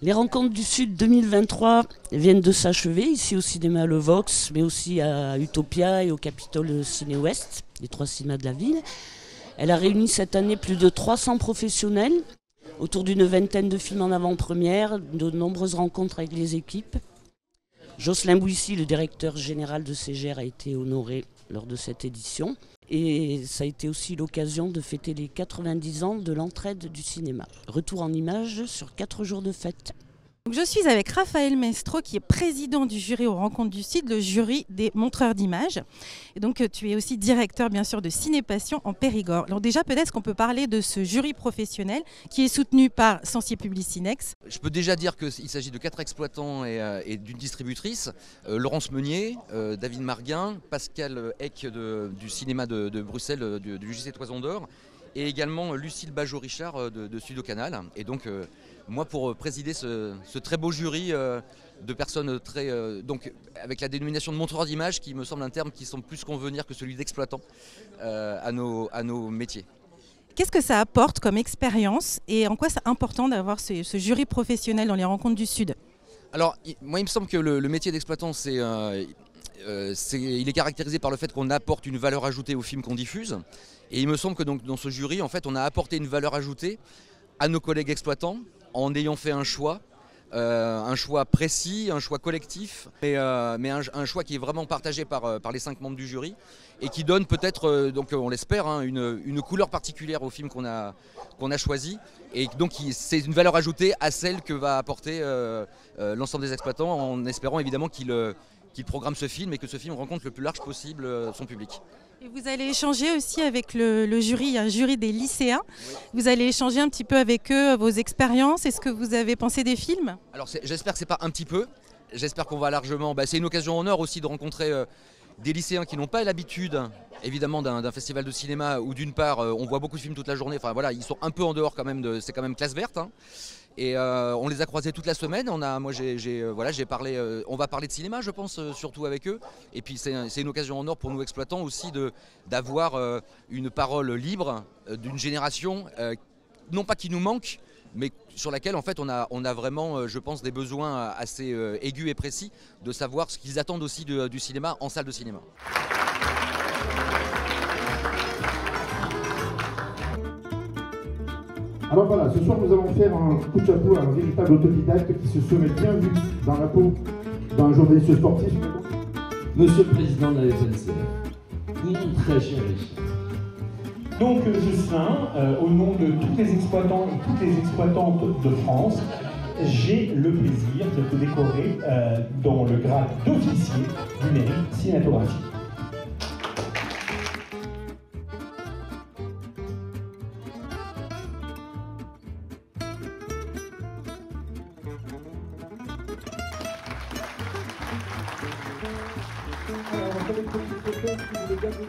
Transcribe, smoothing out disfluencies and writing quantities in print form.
Les Rencontres du Sud 2023 viennent de s'achever ici au cinéma Le Vox, mais aussi à Utopia et au Capitole Ciné Ouest, les 3 cinémas de la ville. Elle a réuni cette année plus de 300 professionnels, autour d'une vingtaine de films en avant-première, de nombreuses rencontres avec les équipes. Jocelyn Bouissy, le directeur général de Ségère, a été honoré lors de cette édition. Et ça a été aussi l'occasion de fêter les 90 ans de l'entraide du cinéma. Retour en images sur 4 jours de fête. Donc je suis avec Raphaël Mestro qui est président du jury aux Rencontres du Sud, le jury des montreurs d'images. Et donc tu es aussi directeur bien sûr de Ciné Passion en Périgord. Alors déjà peut-être qu'on peut parler de ce jury professionnel qui est soutenu par Censier Publicinex. Je peux déjà dire qu'il s'agit de 4 exploitants et d'une distributrice, Laurence Meunier, David Marguin, Pascal Eck du cinéma de Bruxelles, du JC Toison d'Or, et également Lucille Bajot-Richard de Studio Canal. Et donc moi pour présider ce très beau jury de personnes donc avec la dénomination de montreurs d'images qui me semble un terme qui semble plus convenir que celui d'exploitant à nos métiers. Qu'est-ce que ça apporte comme expérience et en quoi c'est important d'avoir ce jury professionnel dans les Rencontres du Sud? Alors moi il me semble que le métier d'exploitant il est caractérisé par le fait qu'on apporte une valeur ajoutée aux films qu'on diffuse. Et il me semble que donc, dans ce jury, en fait, on a apporté une valeur ajoutée à nos collègues exploitants en ayant fait un choix précis, un choix collectif, mais un choix qui est vraiment partagé par les 5 membres du jury et qui donne peut-être, donc on l'espère, hein, une couleur particulière au film qu'on a choisi. Et donc c'est une valeur ajoutée à celle que va apporter l'ensemble des exploitants en espérant évidemment qu'ils programment ce film et que ce film rencontre le plus large possible son public. Et vous allez échanger aussi avec le jury, un jury des lycéens. Oui. Vous allez échanger un petit peu avec eux vos expériences et ce que vous avez pensé des films. Alors j'espère que c'est pas un petit peu. J'espère qu'on va largement. C'est une occasion en or aussi de rencontrer des lycéens qui n'ont pas l'habitude, évidemment, d'un festival de cinéma où d'une part on voit beaucoup de films toute la journée. Enfin voilà, ils sont un peu en dehors quand même c'est quand même classe verte. Hein. Et on les a croisés toute la semaine. On va parler de cinéma, je pense, surtout avec eux. Et puis c'est une occasion en or pour nous exploitants aussi d'avoir une parole libre d'une génération, non pas qui nous manque, mais sur laquelle en fait on a vraiment, je pense, des besoins assez aigus et précis de savoir ce qu'ils attendent aussi du cinéma en salle de cinéma. Alors voilà, ce soir nous allons faire un coup de chapeau à un véritable autodidacte qui se serait bien vu dans la peau d'un journaliste sportif. Monsieur le Président de la SNCF, mon très cher Richard. Donc Jocelyn, au nom de tous les exploitants et toutes les exploitantes de France, j'ai le plaisir de te décorer dans le grade d'officier du mérite cinématographique. Alors, on va faire une petite photo, si vous voulez bien vous